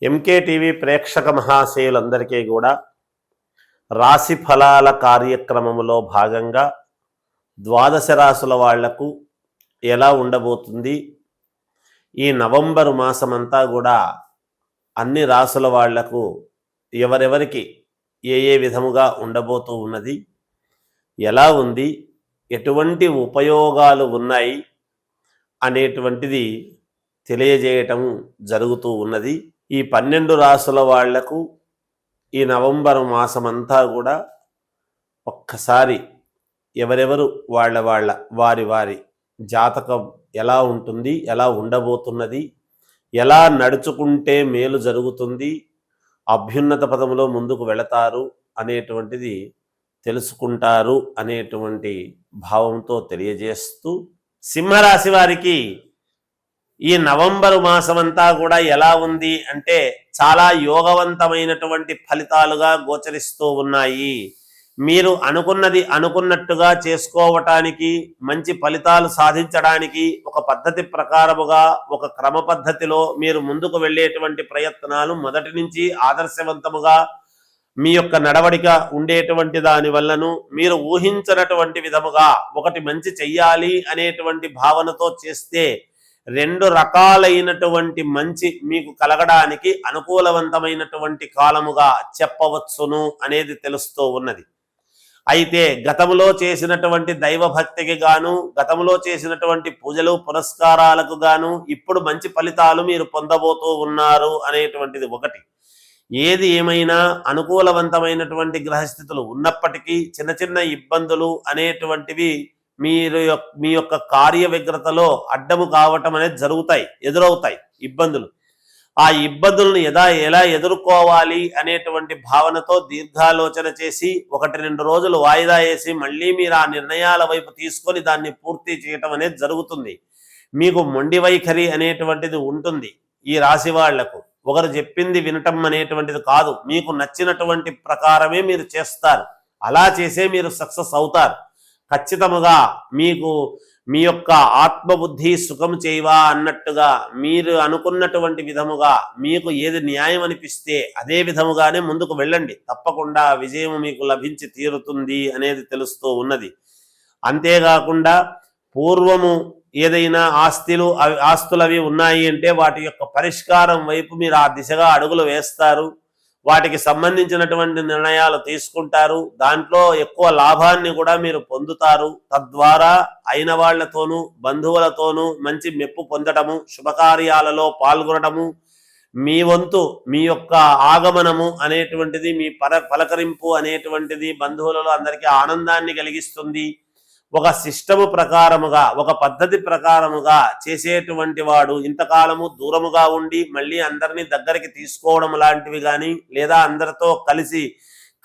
MK TV ప్రేక్షక మహాశయులందరికీ కూడా రాశి ఫలాల కార్యక్రమంలో భాగంగా ద్వాదశ రాశుల వాళ్లకు ఎలా ఉండబోతుంది, ఈ నవంబర్ మాసమంతా కూడా అన్ని రాశుల వాళ్లకు ఎవరెవరికి ఏ విధముగా ఉండబోతూ ఉన్నది, ఎలా ఉంది, ఎటువంటి ఉపయోగాలు ఉన్నాయి అనేటువంటిది తెలియజేయటం జరుగుతూ ఉన్నది. ఈ 12 రాశుల వాళ్లకు ఈ నవంబర్ మాసమంతా కూడా ఒక్కసారి ఎవరెవరు వారి జాతకం ఎలా ఉంటుంది, ఎలా ఉండబోతున్నది, ఎలా నడుచుకుంటే మేలు జరుగుతుంది, అభ్యున్నత పదములో ముందుకు వెళతారు అనేటువంటిది తెలుసుకుంటారు అనేటువంటి భావంతో తెలియజేస్తూ, సింహరాశి వారికి ఈ నవంబరు మాసమంతా కూడా ఎలా ఉంది అంటే చాలా యోగవంతమైనటువంటి ఫలితాలుగా గోచరిస్తూ ఉన్నాయి. మీరు అనుకున్నది అనుకున్నట్టుగా చేసుకోవటానికి, మంచి ఫలితాలు సాధించడానికి ఒక పద్ధతి ప్రకారముగా, ఒక క్రమ పద్ధతిలో మీరు ముందుకు వెళ్ళేటువంటి ప్రయత్నాలు మొదటి నుంచి ఆదర్శవంతముగా మీ యొక్క నడవడిక ఉండేటువంటి దాని వల్లను మీరు ఊహించినటువంటి విధముగా ఒకటి మంచి చెయ్యాలి అనేటువంటి భావనతో చేస్తే 2 రకాలైనటువంటి మంచి మీకు కలగడానికి అనుకూలవంతమైనటువంటి కాలముగా చెప్పవచ్చును అనేది తెలుస్తూ ఉన్నది. అయితే గతములో చేసినటువంటి దైవభక్తికి గాను, గతములో చేసినటువంటి పూజలు పురస్కారాలకు గాను ఇప్పుడు మంచి ఫలితాలు మీరు పొందబోతూ ఉన్నారు అనేటువంటిది ఒకటి. ఏది ఏమైనా అనుకూలవంతమైనటువంటి గ్రహస్థితులు ఉన్నప్పటికీ చిన్న చిన్న ఇబ్బందులు అనేటువంటివి మీ యొక్క కార్య వ్యగ్రతలో అడ్డము కావటం అనేది ఎదురవుతాయి ఇబ్బందులు. ఆ ఇబ్బందులను ఎలా ఎదుర్కోవాలి అనేటువంటి భావనతో దీర్ఘాలోచన చేసి 1-2 రోజులు వాయిదా వేసి మళ్ళీ మీరు ఆ నిర్ణయాల వైపు తీసుకొని దాన్ని పూర్తి చేయటం అనేది జరుగుతుంది. మీకు మొండి వైఖరి అనేటువంటిది ఉంటుంది. ఈ రాశి వాళ్లకు ఒకరు చెప్పింది వినటం అనేటువంటిది కాదు, మీకు నచ్చినటువంటి ప్రకారమే మీరు చేస్తారు. అలా చేసే మీరు సక్సెస్ అవుతారు. ఖచ్చితముగా మీకు మీ యొక్క ఆత్మబుద్ధి సుఖం చేయవా అన్నట్టుగా మీరు అనుకున్నటువంటి విధముగా మీకు ఏది న్యాయం అనిపిస్తే అదే విధముగానే ముందుకు వెళ్ళండి. తప్పకుండా విజయం మీకు లభించి తీరుతుంది అనేది తెలుస్తూ ఉన్నది. అంతేకాకుండా పూర్వము ఏదైనా ఆస్తులు అవి ఉన్నాయి అంటే వాటి యొక్క పరిష్కారం వైపు మీరు ఆ దిశగా అడుగులు వేస్తారు. వాటికి సంబంధించినటువంటి నిర్ణయాలు తీసుకుంటారు. దాంట్లో ఎక్కువ లాభాన్ని కూడా మీరు పొందుతారు. తద్వారా అయిన వాళ్లతోనూ బంధువులతోనూ మంచి మెప్పు పొందటము, శుభకార్యాలలో పాల్గొనటము, మీ వంతు మీ యొక్క ఆగమనము అనేటువంటిది, మీ పలకరింపు అనేటువంటిది బంధువులలో అందరికీ ఆనందాన్ని కలిగిస్తుంది. ఒక సిస్టము ప్రకారముగా, ఒక పద్ధతి ప్రకారముగా చేసేటువంటి వాడు ఇంతకాలము దూరముగా ఉండి మళ్ళీ అందరినీ దగ్గరికి తీసుకోవడం లాంటివి కానీ, లేదా అందరితో కలిసి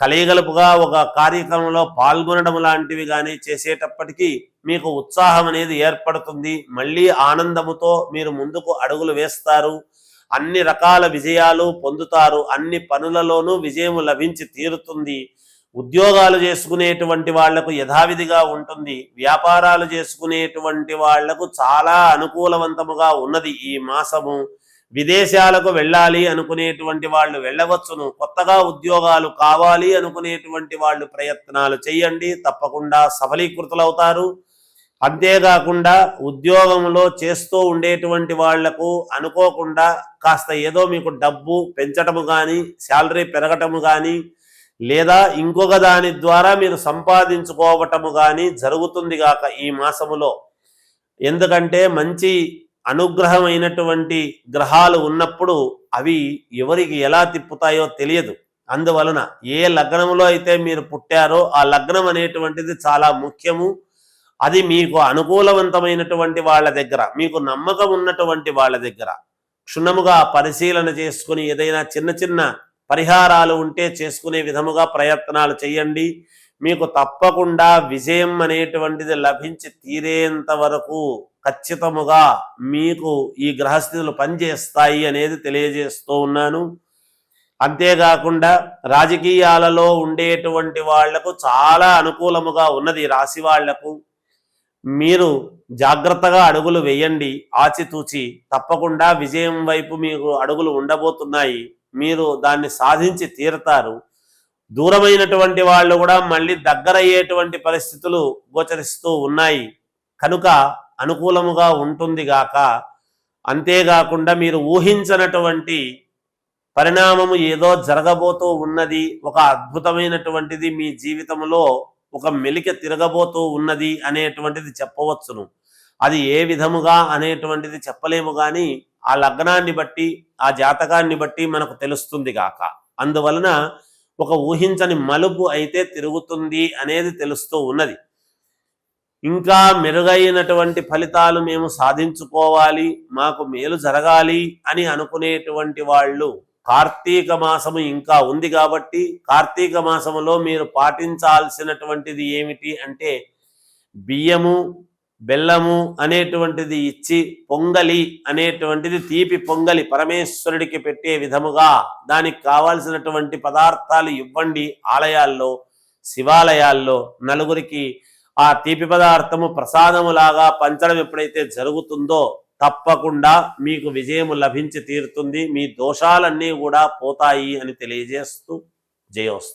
కలయిగలుపుగా ఒక కార్యక్రమంలో పాల్గొనడం లాంటివి కానీ చేసేటప్పటికీ మీకు ఉత్సాహం అనేది ఏర్పడుతుంది. మళ్ళీ ఆనందముతో మీరు ముందుకు అడుగులు వేస్తారు. అన్ని రకాల విజయాలు పొందుతారు. అన్ని పనులలోనూ విజయం లభించి తీరుతుంది. ఉద్యోగాలు చేసుకునేటువంటి వాళ్లకు యథావిధిగా ఉంటుంది. వ్యాపారాలు చేసుకునేటువంటి వాళ్లకు చాలా అనుకూలవంతముగా ఉన్నది ఈ మాసము. విదేశాలకు వెళ్ళాలి అనుకునేటువంటి వాళ్ళు వెళ్ళవచ్చును. కొత్తగా ఉద్యోగాలు కావాలి అనుకునేటువంటి వాళ్ళు ప్రయత్నాలు చేయండి, తప్పకుండా సఫలీకృతులవుతారు. అంతేకాకుండా ఉద్యోగంలో చేస్తూ ఉండేటువంటి వాళ్లకు అనుకోకుండా కాస్త ఏదో మీకు డబ్బు పెంచటము కానీ, శాలరీ పెరగటము కానీ, లేదా ఇంకొక దాని ద్వారా మీరు సంపాదించుకోవటము కానీ జరుగుతుంది గాక ఈ మాసములో. ఎందుకంటే మంచి అనుగ్రహమైనటువంటి గ్రహాలు ఉన్నప్పుడు అవి ఎవరికి ఎలా తిప్పుతాయో తెలియదు. అందువలన ఏ లగ్నంలో అయితే మీరు పుట్టారో ఆ లగ్నం అనేటువంటిది చాలా ముఖ్యము. అది మీకు అనుకూలవంతమైనటువంటి వాళ్ళ దగ్గర, మీకు నమ్మకం ఉన్నటువంటి వాళ్ళ దగ్గర క్షుణ్ణముగా పరిశీలన చేసుకుని ఏదైనా చిన్న చిన్న పరిహారాలు ఉంటే చేసుకునే విధముగా ప్రయత్నాలు చేయండి. మీకు తప్పకుండా విజయం అనేటువంటిది లభించి తీరేంత వరకు ఖచ్చితముగా మీకు ఈ గ్రహస్థితులు పనిచేస్తాయి అనేది తెలియజేస్తూ ఉన్నాను. అంతేకాకుండా రాజకీయాలలో ఉండేటువంటి వాళ్లకు చాలా అనుకూలముగా ఉన్నది. రాశి వాళ్లకు మీరు జాగ్రత్తగా అడుగులు వేయండి, ఆచితూచి. తప్పకుండా విజయం వైపు మీకు అడుగులు ఉండబోతున్నాయి. మీరు దాన్ని సాధించి తీరతారు. దూరమైనటువంటి వాళ్ళు కూడా మళ్ళీ దగ్గరయ్యేటువంటి పరిస్థితులు గోచరిస్తూ ఉన్నాయి కనుక అనుకూలముగా ఉంటుంది గాక. అంతేకాకుండా మీరు ఊహించనటువంటి పరిణామము ఏదో జరగబోతూ ఉన్నది, ఒక అద్భుతమైనటువంటిది మీ జీవితంలో ఒక మెలిక తిరగబోతూ ఉన్నది అనేటువంటిది చెప్పవచ్చును. అది ఏ విధముగా అనేటువంటిది చెప్పలేము, కానీ ఆ లగ్నాన్ని బట్టి ఆ జాతకాన్ని బట్టి మనకు తెలుస్తుంది గాక. అందువలన ఒక ఊహించని మలుపు అయితే తిరుగుతుంది అనేది తెలుస్తూ ఉన్నది. ఇంకా మెరుగైనటువంటి ఫలితాలు మేము సాధించుకోవాలి, మాకు మేలు జరగాలి అని అనుకునేటువంటి వాళ్ళు కార్తీక మాసము ఇంకా ఉంది కాబట్టి కార్తీక మాసములో మీరు పాటించాల్సినటువంటిది ఏమిటి అంటే బియ్యము బెల్లము అనేటువంటిది ఇచ్చి పొంగలి అనేటువంటిది తీపి పొంగలి పరమేశ్వరుడికి పెట్టే విధముగా దానికి కావాల్సినటువంటి పదార్థాలు ఇవ్వండి. ఆలయాల్లో శివాలయాల్లో నలుగురికి ఆ తీపి పదార్థము ప్రసాదములాగా పంచడం ఎప్పుడైతే జరుగుతుందో తప్పకుండా మీకు విజయము లభించి తీరుతుంది. మీ దోషాలన్నీ కూడా పోతాయి అని తెలియజేస్తూ జయోస్తు.